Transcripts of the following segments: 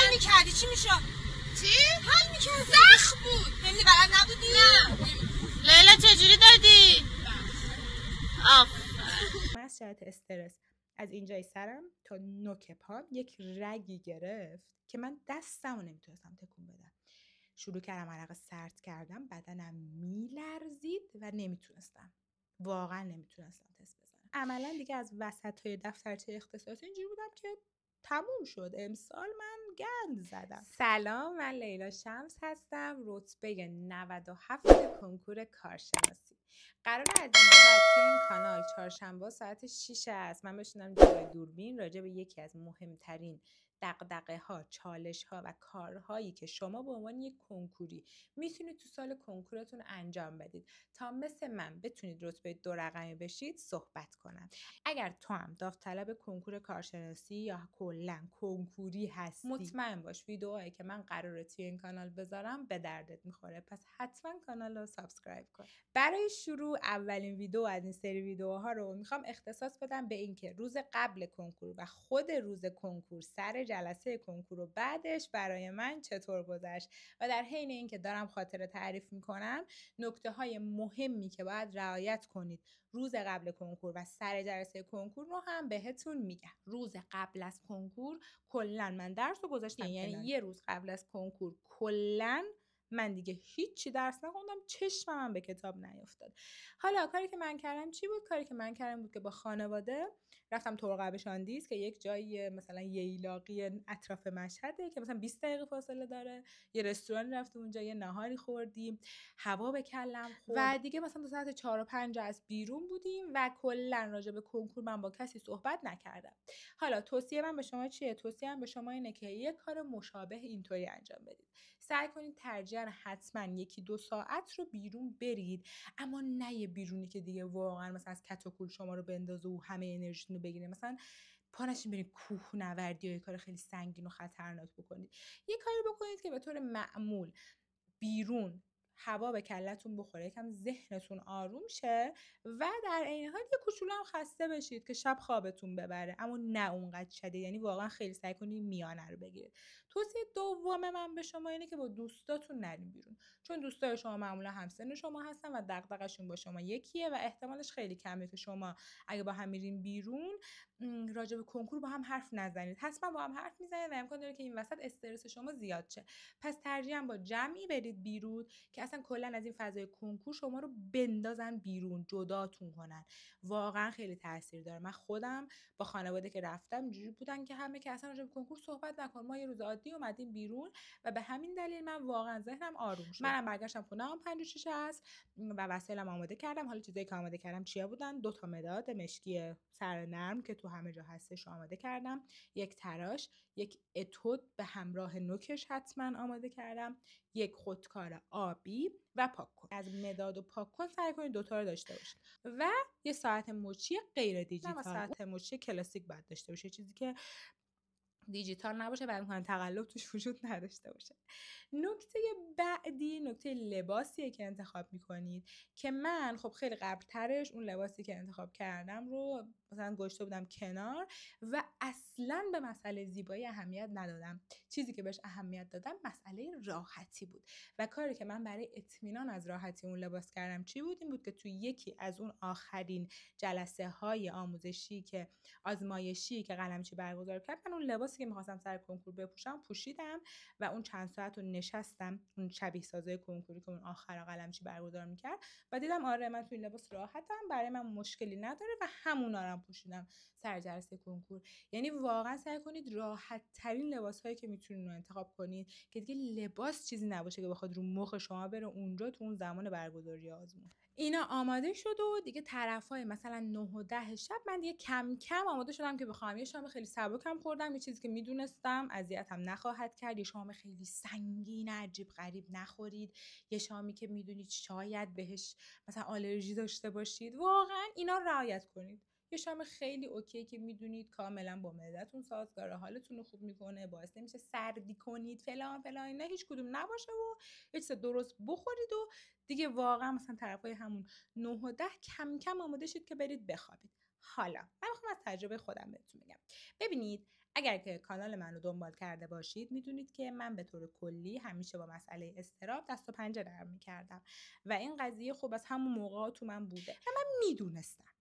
حل میکردی چی میشد؟ چی؟ حل میکردی زخم بود. یعنی بلد نبودی؟ نه. لیلا چجوری دادی؟ من از جهت استرس از اینجای سرم تا نوک پام یک رگی گرفت که من دستمو نمیتونستم تکون بدم. شروع کردم عرق سرد کردم، بدنم میلرزید و نمیتونستم، واقعا نمیتونستم تست بزنم. عملا دیگه از وسطای دفترچه اختصاصی اینجوری بودم که تموم شد، امسال من گند زدم. سلام، من لیلا شمس هستم، رتبه 97 کنکور کارشناسی. قراره از این بعد توی این کانال چهارشنبه ساعت 6 است من بشینم جلوی دوربین راجع به یکی از مهمترین دغدغه‌ها، چالش‌ها و کارهایی که شما به عنوان یک کنکوری میتونید تو سال کنکورتون انجام بدید تا مثل من بتونید رتبه 2 رقمی بشید صحبت کنم. اگر تو هم داوطلب کنکور کارشناسی یا کلا کنکوری هستی، مطمئن باش ویدیوهایی که من قراره توی این کانال بذارم به دردت میخوره، پس حتما کانال رو سابسکرایب کن. برای شروع اولین ویدیو از این سری ویدیوها رو میخوام اختصاص بدم به اینکه روز قبل کنکور و خود روز کنکور، سر جلسه کنکور و بعدش برای من چطور گذشت و در حین اینکه دارم خاطره تعریف میکنم نکته‌های مهمی که باید رعایت کنید روز قبل کنکور و سر جلسه کنکور رو هم بهتون میگم. روز قبل از کنکور کلا من درس رو گذاشتم، یعنی یه روز قبل از کنکور کلا من دیگه هیچی درس نخوندم، چشمم به کتاب نیافتاد. حالا کاری که من کردم چی بود؟ کاری که من کردم بود که با خانواده رفتم ترقب شاندیز که یک جایی مثلا ییلاقی اطراف مشهده که مثلا 20 دقیقه فاصله داره، یه رستوران رفتیم اونجا، یه نهاری خوردیم، هوا به کلم خورد و دیگه مثلا تا ساعت 4 و 5 از بیرون بودیم و کلا راجع به کنکور من با کسی صحبت نکردم. حالا توصیه من به شما چیه؟ توصیه من به شما اینه که یه کار مشابه اینطوری انجام بدید. سعی کنید ترجیحاً حتما 1-2 ساعت رو بیرون برید، اما نه یه بیرونی که دیگه واقعا مثلا از کت و کول شما رو بندازه و همه انرژیتون رو بگیره. مثلا پا نشین برید کوهنوردی یا یه کار خیلی سنگین و خطرناک بکنید. یه کاری بکنید که به طور معمول بیرون هوا به کلتون بخوره، یکم ذهنتون آروم شه و در عین حال یه کوچولو هم خسته بشید که شب خوابتون ببره، اما نه اونقدر شدید. یعنی واقعا خیلی سعی کنید میانه رو بگیرید. توصیه دوم من به شما اینه که با دوستاتون نرین بیرون، چون دوستای شما معمولا همسن شما هستن و دغدغه‌شون با شما یکیه و احتمالش خیلی کمه که شما اگه با هم میرین بیرون راجع به کنکور با هم حرف نزنید. حتما با هم حرف میزنید و امکان داره که این وسط استرس شما زیاد شه. پس ترجیحاً با جمعی برید بیرون که اصلا کلا از این فضای کنکور شما رو بندازن بیرون، جداتون کنن. واقعا خیلی تاثیر داره. من خودم با خانواده که رفتم اینجوری بودن که همه که اصلا راجع به کنکور صحبت نکن، ما یه روز عادی اومدیم بیرون و به همین دلیل من واقعا ذهنم آروم شد. منم برگشتم خونه‌ام 5-6 است و وسایلم آماده کردم. حالا چیزایی که آماده کردم چیا بودن؟ 2 تا مداد مشکی سر نرم که تو همه جا هستش آماده کردم، یک تراش، یک اتود به همراه نوکش حتما آماده کردم، یک خودکار آبی و پاک کن. از مداد و پاک کن سعی کنید 2 تا رو داشته باشید و یه ساعت مچی غیر دیجیتال. ساعت مچی کلاسیک باید داشته باشه، چیزی که دیجیتال نباشه و امکان تقلب توش وجود نداشته باشه. نکته بعدی نکته لباسیه که انتخاب میکنید که من خب خیلی قبلترش اون لباسی که انتخاب کردم رو مثلا گذاشته بودم کنار و اصلا به مسئله زیبایی اهمیت ندادم. چیزی که بهش اهمیت دادم مسئله راحتی بود و کاری که من برای اطمینان از راحتی اون لباس کردم چی بود؟ این بود که توی یکی از اون آخرین جلسه های آموزشی که آزمایشی که قلمچی برگزار کرد، من اون لباسی که می‌خواستم سر کنکور بپوشم پوشیدم و اون چند ساعت رو نشستم اون شبیه سازای کنکوری که اون آخر قلمچی برگزار میکرد و دیدم آره من تو این لباس راحتم، برای من مشکلی نداره و همونا رو پوشیدم سر جلسه کنکور. یعنی واقعا سعی کنید راحت ترین لباسایی که میتونید رو انتخاب کنید که دیگه لباس چیزی نباشه که بخواد رو مخ شما بره اونجا تو اون زمان برگزاری آزمون. اینا آماده شد و دیگه طرفای مثلا 9 و 10 شب من دیگه کم کم آماده شدم که بخوام یه شام خیلی سبکم خوردم، یه چیزی که میدونستم اذیتم نخواهد کرد. یه شام خیلی سنگین عجیب غریب نخورید، یه شامی که میدونید شاید بهش مثلا آلرژی داشته باشید. واقعا اینا رعایت کنید. یه شام خیلی اوکی که میدونید کاملا با معدتون سازگاره، حالتون رو خوب میکنه، باعث نمیشه سردی کنید فلان فلان، اینا هیچ کدوم نباشه و یه چیز درست بخورید و دیگه واقعا مثلا طرفای همون 9 و 10 کم کم آماده شید که برید بخوابید. حالا من میخوام از تجربه خودم بهتون بگم. ببینید اگر که کانال من رو دنبال کرده باشید میدونید که من به طور کلی همیشه با مسئله اضطراب دست و پنجه نرم میکردم و این قضیه خب از همون موقع تو من بوده و من میدونستم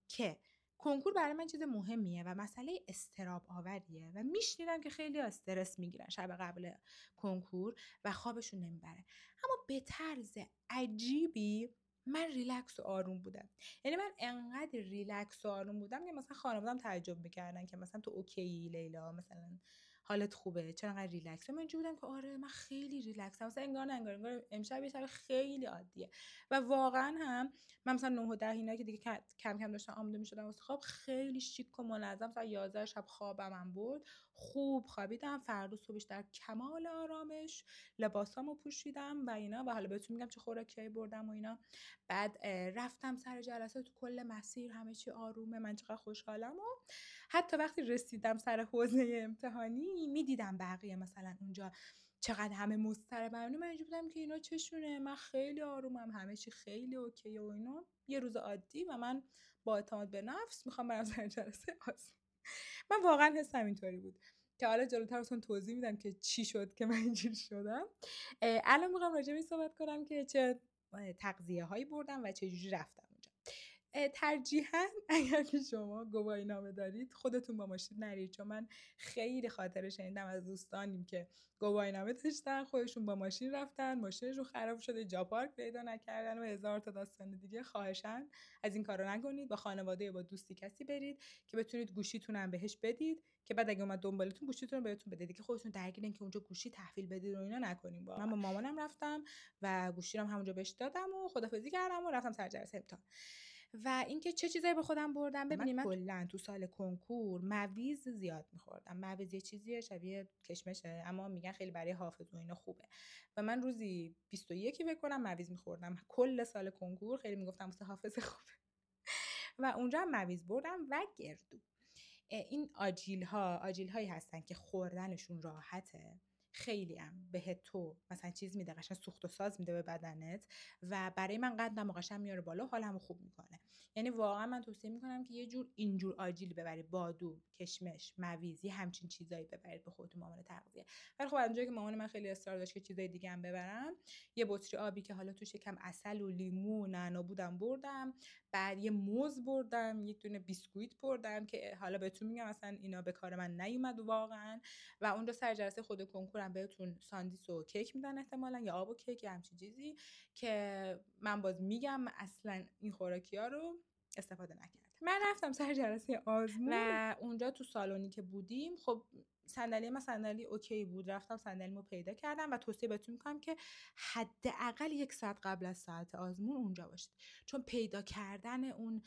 که کنکور برای من چیز مهمیه و مسئله اضطراب آوریه و میشنیدم که خیلی استرس میگیرن شب قبل کنکور و خوابشون نمیبره، اما به طرز عجیبی من ریلکس و آروم بودم. یعنی من انقدر ریلکس و آروم بودم که مثلا خانواده‌ام تعجب میکردن که مثلا تو اوکی لیلا، مثلا حالت خوبه، چرا انقدر ریلکس؟ من اینجوری بودم که آره من خیلی ریلکسم، مثلا انگار نه انگار امشب یه شب خیلی عادیه. و واقعا هم من مثلا 9 و 10 اینا که دیگه کم کم داشتم آماده میشدم واسه خواب، خیلی شیک و منظم تا 11 شب خوابم هم برد، خوب خوابیدم. فردا صبحش در کمال آرامش لباسامو پوشیدم و اینا و حالا بهتون میگم چه خوراکیایی بردم و اینا. بعد رفتم سر جلسه، تو کل مسیر همه چی آرومه، من چقدر خوشحالم. و حتی وقتی رسیدم سر حوزه امتحانی میدیدم بقیه مثلا اونجا چقدر همه مضطربن، من اینجوری بودم که اینا چشونه، من خیلی آرومم، همه چی خیلی اوکیه و اینا، یه روز عادی و من با اعتماد به نفس میخوام برم سر جلسه آزمون. من واقعا حسم اینطوری بود که حالا جلوتر اصلا توضیح میدم که چی شد که من اینجوری شدم. الان میخوام راجع به این صحبت کنم که چه تغذیه هایی بردم و چه جوری رفتم اونجا. ترجیحاً اگر که شما گواهی نامه دارید خودتون با ماشین نرید، چون من خیلی خاطره شنیدم از دوستانیم که گواهی نامه داشتن خودشون با ماشین رفتن، ماشینشون خراب شده، جا پارک پیدا نکردن و هزار تا داستان دیگه. خواهشاً از این کارو نکنید، با خانواده یا با دوستی کسی برید که بتونید گوشیتون هم بهش بدید که بعد اگه اومد دنبالتون گوشیتون رو بهتون بده، که خودتون درگیرین که اونجا گوشی تحویل بدید و اینا نکنیم. من با مامانم رفتم و گوشی رو همونجا بهش دادم و خدافظی کردم و رفتم سر جلسه امتحان. و اینکه چه چیزایی به خودم بردم، ببینید من کلا تو سال کنکور مویز زیاد می‌خوردم. مویز یه چیزیه شبیه کشمشه اما میگن خیلی برای حافظه و اینا خوبه و من روزی 21 فکر کنم مویز می‌خوردم کل سال کنکور. خیلی میگفتم واسه حافظه خوبه و اونجا هم مویز بردم و گردو. این آجیل هایی هستن که خوردنشون راحته، خیلی هم بهت تو مثلا چیز میده، قشنگ سوخت و ساز میده به بدنت و برای من قدم و قشنگ میاره بالا، حالمو خوب میکنه. یعنی واقعا من توصیه میکنم که یه جور اینجور آجیل ببرید، بادو، کشمش، مویزی، همچین چیزایی ببرید به خودتون مامان تغذیه. ولی خب اونجایی که مامان من خیلی اصرار داشت که چیزای دیگه هم ببرم، یه بطری آبی که حالا توش یکم عسل و لیمو و نعنا بودم بردم، بعد یه موز بردم، یک دونه بیسکویت بردم که حالا بهتون میگم اصلا اینا به کار من نیومد واقعا. و اونجا سر جلسه خود کنکورم بهتون ساندیس و کیک میدن احتمالاً، یا آب و کیک یا همچین چیزی که من باز میگم من اصلا این خوراکی‌ها رو استفاده نکردم. من رفتم سر جلسه آزمون و اونجا تو سالونی که بودیم، خب صندلی من صندلی اوکی بود، رفتم صندلیمو پیدا کردم و توصیه بهتون میکنم که حداقل 1 ساعت قبل از ساعت آزمون اونجا باشید، چون پیدا کردن اون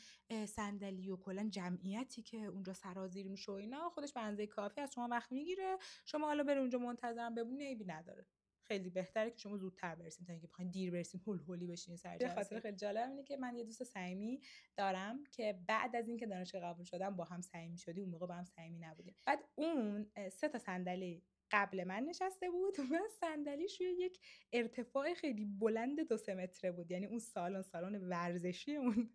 صندلی و کلا جمعیتی که اونجا سرازیر میشه و اینا خودش به اندازه کافی از شما وقت میگیره. شما حالا بری اونجا منتظرم بمونی عیبی نداره، خیلی بهتره که شما زودتر برسین تا اینکه بخواید دیر برسین هول هولی بشین سر جلسه. خاطر خیلی جالب اینه که من یه دوست صمیمی دارم که بعد از اینکه دانشگاه قبول شدم با هم صمیمی شدیم، اون موقع با هم صمیمی نبودیم. بعد اون 3 تا صندلی قبل من نشسته بود و صندلیش روی یک ارتفاع خیلی بلند 2-3 متره بود، یعنی اون سالن ورزشی اون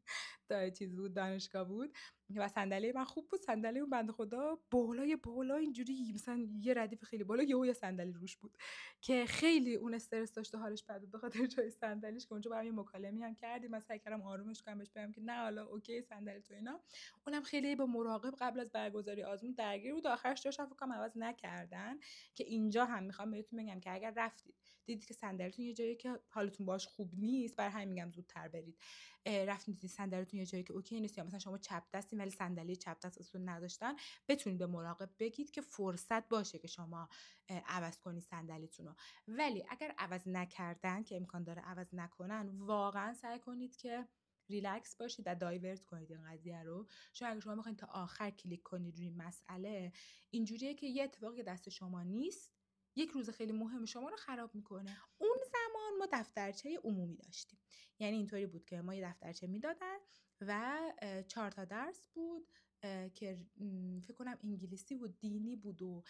چیز بود، دانشگاه بود و صندلی من خوب بود. صندلی اون بنده خدا بالا اینجوری مثلا یه ردیف خیلی بالا یه صندلی روش بود که خیلی اون استرس داشته، حالش بد بود به خاطر جای صندلیش، که اونجا با هم یه مکالمه‌ای هم کردیم، من سعی کردم آرومش کنم، بهش بگم که نه حالا اوکی صندلی تو اینا. اونم خیلی با مراقب قبل از برگزاری آزمون درگیر بود. آخرش داشتم فکر کنم عوض نکردن که اینجا هم میخوام بهتون بگم که اگر رفتید دیدید که صندلیتون یه جایی که حالتون باش خوب نیست، برای همین میگم زودتر برید. رفتید دیدید صندلیتون یه جایی که اوکی نیست، یا مثلا شما چپ دستین ولی صندلی چپ دستتون نداشتن، بتونید به مراقب بگید که فرصت باشه که شما عوض کنید صندلیتون رو. ولی اگر عوض نکردن که امکان داره عوض نکنن، واقعا سعی کنید که ریلکس باشید و دایورت کنید این قضیه رو، چون اگه شما بخواید تا آخر کلیک کنید روی مسئله، اینجوریه که یه اتفاقی دست شما نیست یک روز خیلی مهم شما رو خراب میکنه. اون زمان ما دفترچه عمومی داشتیم، یعنی اینطوری بود که ما یه دفترچه میدادن و 4 تا درس بود، که فکر کنم انگلیسی بود، دینی بود و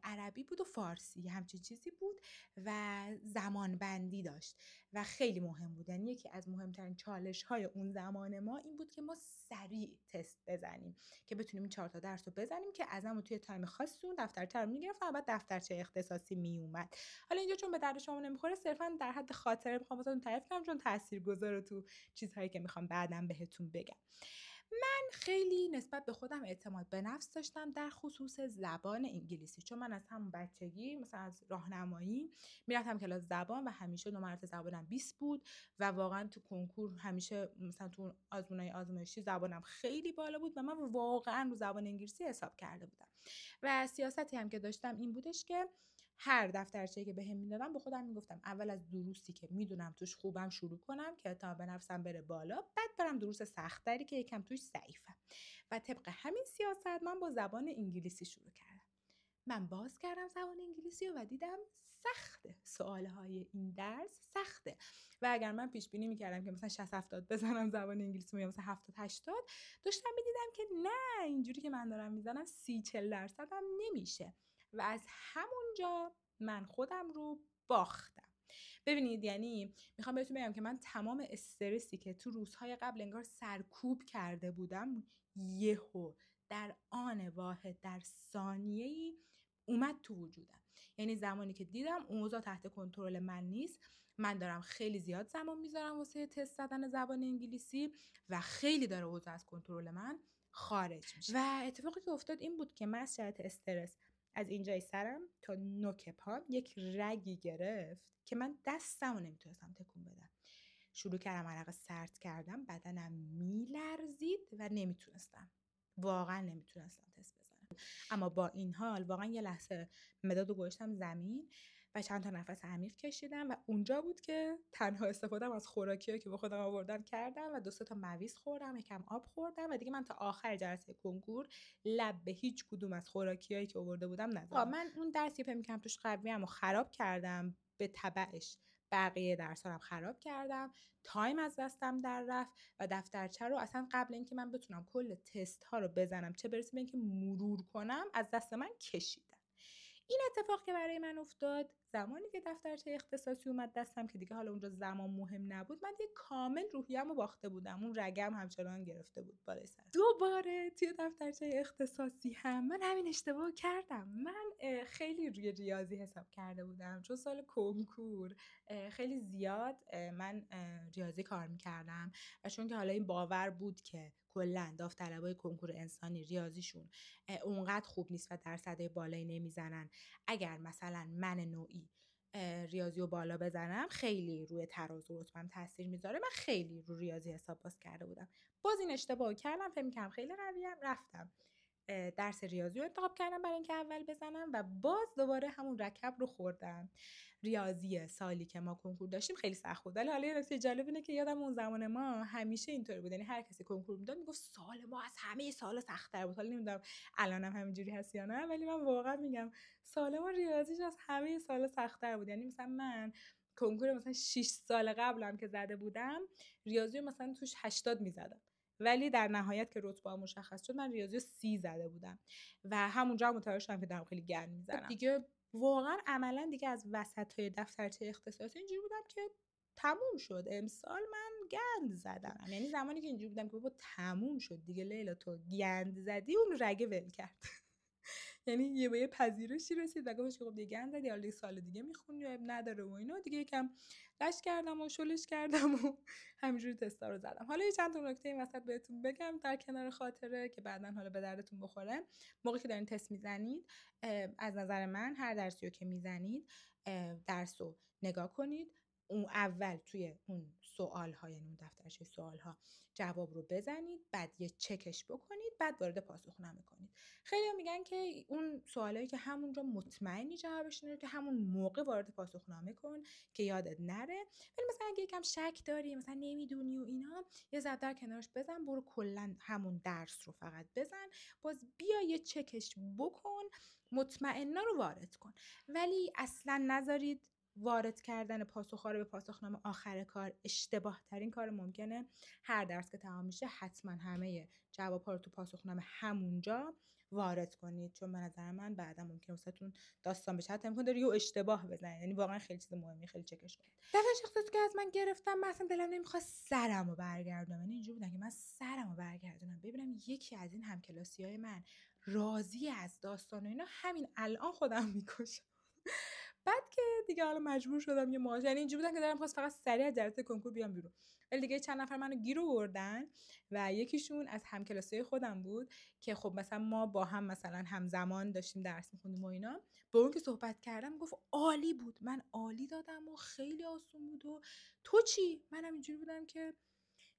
عربی بود و فارسی، همچین چیزی بود و زمان بندی داشت و خیلی مهم بود. یعنی یکی از مهمترین چالش های اون زمان ما این بود که ما سریع تست بزنیم که بتونیم این 4 تا درس رو بزنیم که ازمون توی تایم خاصی اون دفترچه رو میگرفتن و بعد دفترچه اختصاصی میومد. حالا اینجا چون به درد شما نمیخوره، صرفا در حد خاطره میخوام واسهتون تعریف کنم چون تاثیرگذاره تو چیزهایی که میخوام بعداً بهتون بگم. من خیلی نسبت به خودم اعتماد به نفس داشتم در خصوص زبان انگلیسی، چون من از همون بچگی مثلا از راهنمایی میرفتم کلاس زبان و همیشه نمرات زبانم 20 بود و واقعا تو کنکور همیشه مثلا تو آزمایشی زبانم خیلی بالا بود و من واقعا رو زبان انگلیسی حساب کرده بودم و سیاستی هم که داشتم این بودش که هر دفترچه‌ای که بهم میدادن به خودم میگفتم اول از دروسی که میدونم توش خوبم شروع کنم که اعتماد به نفسم بره بالا، بعد برم دروس سخت‌تری که یکم توش ضعیفم و طبق همین سیاست من با زبان انگلیسی شروع کردم. من باز کردم زبان انگلیسی و دیدم سخته، سوالهای این درس سخته و اگر من پیش بینی میکردم که مثلا 60-70 بزنم زبان انگلیسی یا مثلا 70-80، داشتم میدیدم که نه، اینجوری که من دارم میزنم 30-40% هم نمیشه و از همونجا من خودم رو باختم. ببینید، یعنی میخوام بهتون بگم که من تمام استرسی که تو روزهای قبل انگار سرکوب کرده بودم یهو در آن واحد در ثانیه‌ای اومد تو وجودم. یعنی زمانی که دیدم اوضاع تحت کنترل من نیست، من دارم خیلی زیاد زمان میذارم واسه تست زدن زبان انگلیسی و خیلی داره اوضاع از کنترل من خارج میشه. و اتفاقی که افتاد این بود که من از شرایط استرس از اینجای سرم تا نوک پام یک رگی گرفت که من دستمو نمیتونستم تکون بدم. شروع کردم عرق سرد کردم، بدنم میلرزید و نمیتونستم، واقعا نمیتونستم تست بزنم. اما با این حال واقعا یه لحظه مداد رو گذاشتم زمین و چند تا نفس عمیق کشیدم و اونجا بود که تنها استفادم از خوراکیایی که به خودم آوردم کردم و 2-3 تا مویز خوردم، یکم آب خوردم و دیگه من تا آخر جلسه کنکور لب به هیچ کدوم از خوراکیایی که آورده بودم نزدم. من اون درسی که فکر می‌کردم توش قوی‌ام و خراب کردم، به تبعش بقیه درس‌ها رو خراب کردم، تایم از دستم در رفت و دفترچه رو اصلا قبل اینکه من بتونم کل تست ها رو بزنم، چه برسه به اینکه مرور کنم، از دست من کشیدن. این اتفاق که برای من افتاد زمانی که دفترچه اختصاصی اومد دستم که دیگه حالا اونجا زمان مهم نبود، من دیگه کامل روحیه‌مو باخته بودم، اون رگم همچنان گرفته بود بالای سر. دوباره توی دفترچه اختصاصی هم من همین اشتباه کردم. من خیلی روی ریاضی حساب کرده بودم چون سال کنکور خیلی زیاد من ریاضی کار میکردم و چون که حالا این باور بود که کلا داوطلبای کنکور انسانی ریاضیشون اونقدر خوب نیست و درصدای بالایی نمیزنن، اگر مثلا من نوعی ریاضی رو بالا بزنم خیلی روی ترازو رتبه‌ام تاثیر میذاره، من خیلی رو ریاضی حساب باز کرده بودم. باز این اشتباه کردم، فکر می‌کردم خیلی قویم، رفتم درس ریاضی رو انتخاب کردم برای اینکه اول بزنم و باز دوباره همون رکب رو خوردم. ریاضی سالی که ما کنکور داشتیم خیلی سخت بود، ولی حالا یه نکته جالب اینه که یادم اون زمان ما همیشه اینطوری بود، یعنی هر کسی کنکور میداد میگفت سال ما از همه سال سخت‌تر بود. حالا نمیدونم الانم همینجوری هست یا نه، ولی من واقعا میگم سال ما ریاضیش از همه سال سخت‌تر بود. یعنی مثلا من کنکور مثلا 6 سال قبلم که زده بودم ریاضی مثلا توش 80 میزدم، ولی در نهایت که رتبه مشخص شد من ریاضی 30 زده بودم و همونجا متوجه شدم که دارم خیلی گند میزنم دیگه. واقعا عملا دیگه از وسطای دفترچه اختصاصی اینجوری بودم که تموم شد امسال من گند زدم. یعنی زمانی که اینجوری بودم که بابا تموم شد دیگه لیلا، تو گند زدی، اون رگه ول کرد. یعنی یه به یه پذیرشی رسید و گفتش که خب دیگه گند زدی، حالا سال دیگه میخونی و نداره و اینا دیگه. یکم قش کردم و شلش کردم و همینجوری تستا رو زدم. حالا یه چند تا نکته این وسط بهتون بگم در کنار خاطره که بعداً حالا به دردتون بخوره. موقعی که دارین تست میزنید، از نظر من هر درسی رو که میزنید درس رو نگاه کنید، اون اول توی اون سوال ها، یعنی اون دفترچه سوال ها جواب رو بزنید، بعد یه چکش بکنید، بعد وارد پاسخنامه کنید. خیلی میگن که اون سوالایی که همونجا مطمئنی جوابش رو که همون موقع وارد پاسخنامه کن که یادت نره. ولی مثلا اگه یکم شک داری، مثلا نمیدونی و اینا، یه ذره در کنارش بزن، برو کلا همون درس رو فقط بزن، باز بیا یه چکش بکن، مطمئنا رو وارد کن. ولی اصلا نذارید وارد کردن پاسخ‌ها رو به پاسخنامه آخر کار اشتباه ترین کار ممکنه. هر درس که تمام میشه حتما همه جواب‌ها رو تو پاسخنامه همونجا وارد کنید، چون به نظر من بعدا ممکنه واسهتون داستان بشه، حتی امکان داره یه اشتباه بزنید. یعنی واقعا خیلی چیز مهمی، خیلی چکش کنید. دفعه اختصاصی که از من گرفتم، من اصلا دلم نمیخواست سرمو برگردونم. یعنی اینجوری بودن که من سرمو برگردونم ببینم یکی از این همکلاسی‌های من راضی از داستان و اینا، همین الان خودم میکشم. بعد که دیگه حالا مجبور شدم یه ماژ، یعنی اینجوری بودن که دارم فقط سریع از جلسه کنکور بیام بیرون. ولی دیگه چند نفر منو گیر آوردن و یکیشون از همکلاسی‌های خودم بود که خب مثلا ما با هم مثلا همزمان داشتیم درس می‌خوندیم و اینا. با اون که صحبت کردم گفت عالی بود، من عالی دادم و خیلی آسون بود. و تو چی؟ منم اینجوری بودم که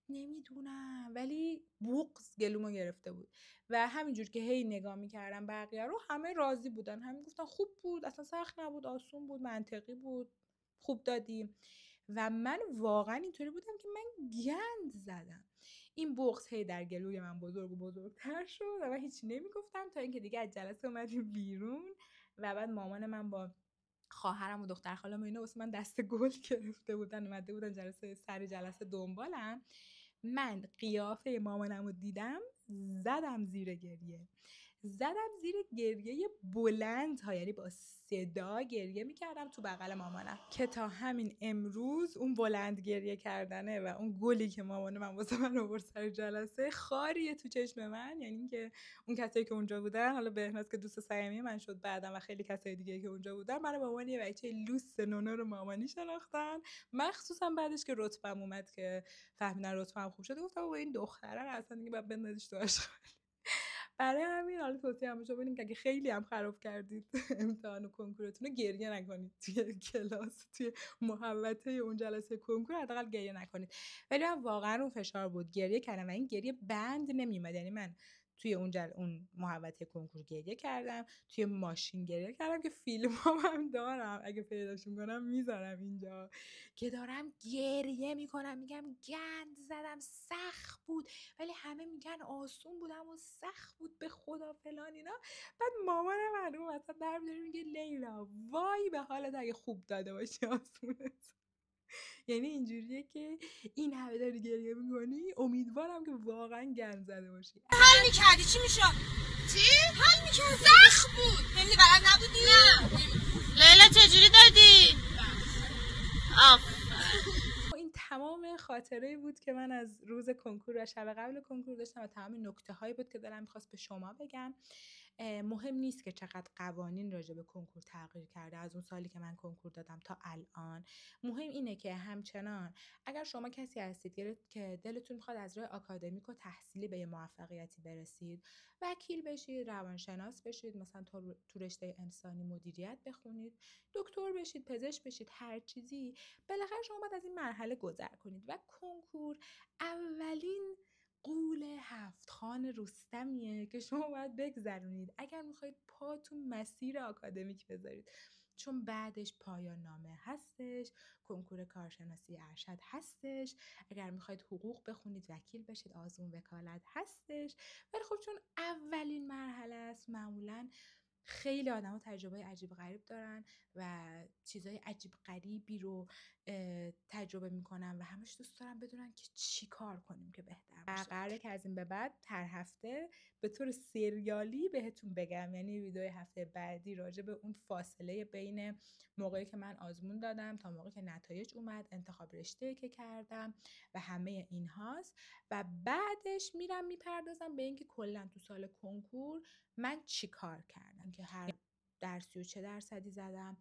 نمیدونم، ولی بغض گلومو گرفته بود و همینجور که هی نگاه میکردم بقیه رو، همه راضی بودن، همه گفتن خوب بود، اصلا سخت نبود، آسون بود، منطقی بود، خوب دادیم. و من واقعا اینطوری بودم که من گند زدم. این بغض هی در گلوی من بزرگ و بزرگتر شد و من هیچی نمیگفتم تا اینکه دیگه از جلسه اومدیم بیرون و بعد مامان من با خواهرم و دختر خاله‌م و اینا واسه من دست گل گرفته بودن، اومده بودن جلسه سر جلسه دنبالم. من قیافه مامانم رو دیدم، زدم زیر گریه بلند ها، یعنی با صدا گریه میکردم تو بغل مامانم، که تا همین امروز اون بلند گریه کردنه و اون گلی که مامان من واسه من آورد سر جلسه خاریه تو چشم من. یعنی اینکه اون کسایی که اونجا بودن، حالا بهناز که دوست صمیمی من شد بعدم و خیلی کسای دیگه که اونجا بودن، منو به عنوان یه بچه لوس نونو رو مامانی شناختن. مخصوصا بعدش که رتبم اومد که فهمیدن رتبم خوب شده، گفتم بابا این دختره اصلا دیگه باید بندازیش تو آشغال. برای همین حالا توصیه همونجا ببینیم که اگه خیلی هم خراب کردید امتحان و کنکورتون رو، گریه نکنید توی کلاس، توی محوطه اون جلسه کنکور حداقل گریه نکنید. ولی من واقعا اون فشار بود، گریه کردم و این گریه بند نمیومد. یعنی من توی اون محوطه کنکور گریه کردم، توی ماشین گریه کردم که فیلمام هم دارم، اگه پیداش میکنم میذارم اینجا، که دارم گریه میکنم میگم گند زدم، سخت بود، ولی همه میگن آسون بود اما سخت بود به خدا فلان اینا. بعد مامان من اون وسط در میاره میگه لیلا وای به حالت اگه خوب داده باشی آسونت. یعنی اینجوریه که این همه داری گریه میکنی، امیدوارم که واقعا گند زده باشی. حل میکردی چی میشد؟ چی؟ حل میکردی سخت بود. خیلی بلد نبودی؟ نه. لیلا چجوری دادی؟ این تمام خاطره بود که من از روز کنکور و شب قبل کنکور داشتم و تمام نکته هایی بود که دلم میخواست به شما بگم. مهم نیست که چقدر قوانین راجع به کنکور تغییر کرده از اون سالی که من کنکور دادم تا الان. مهم اینه که همچنان اگر شما کسی هستید که دلتون میخواد از راه آکادمیک و تحصیلی به یه موفقیتی برسید، وکیل بشید، روانشناس بشید، مثلا تو رشته انسانی مدیریت بخونید، دکتر بشید، پزشک بشید، هر چیزی، بالاخره شما باید از این مرحله گذر کنید و کنکور اولین غول 7 خوان رستمیه که شما باید بگذرونید اگر میخواید پاتون مسیر آکادمیک بذارید، چون بعدش پایان نامه هستش، کنکور کارشناسی ارشد هستش، اگر میخواید حقوق بخونید، وکیل بشید، آزمون وکالت هستش. ولی خب چون اولین مرحله است، معمولاً خیلی آدم‌ها تجربه عجیب غریب دارن و چیزای عجیب غریبی رو تجربه میکنن و همش دوست دارن بدونن که چی کار کنیم که بهتر باشه. قراره که از این به بعد هر هفته به طور سریالی بهتون بگم، یعنی ویدیو هفته بعدی راجع به اون فاصله بین موقعی که من آزمون دادم تا موقعی که نتایج اومد، انتخاب رشته که کردم و همه این هاست، و بعدش میرم میپردازم به اینکه کلا تو سال کنکور من چی کار کردم، که هر درسی و چه درصدی زدم.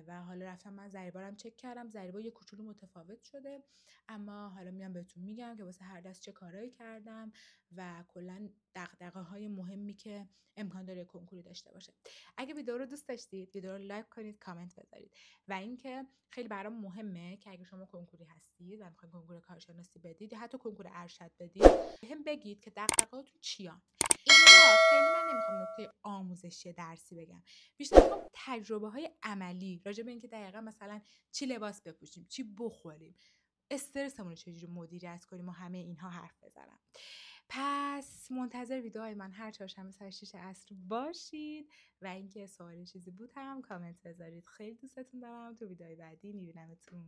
و حالا رفتم من ضریبارم چک کردم، ضریبا یه کوچولو متفاوت شده، اما حالا میام بهتون میگم که واسه هر دست چه کارایی کردم و کلا دغدغه‌های مهمی که امکان داره کنکوری داشته باشه. اگه ویدیو رو دوست داشتید، ویدیو رو لایک کنید، کامنت بذارید. و اینکه خیلی برام مهمه که اگه شما کنکوری هستید و میخواین کنکور کارشناسی بدید یا حتی کنکور ارشد بدید، بهم بگید که دغدغه‌هاتون چیان. اینجا خیلی من نمیخوام نکته آموزشی درسی بگم، بیشتر میخوام تجربه های عملی راجع به اینکه دقیقا مثلا چی لباس بپوشیم، چی بخوریم، استرسمون رو چجوری مدیریت کنیم و همه اینها حرف بزنم. پس منتظر ویدیوهای من هر چهارشنبه ساعت 6 عصر باشید و اینکه سوال چیزی بود هم کامنت بذارید. خیلی دوستتون دارم. تو ویدیوهای بعدی میبینمتون.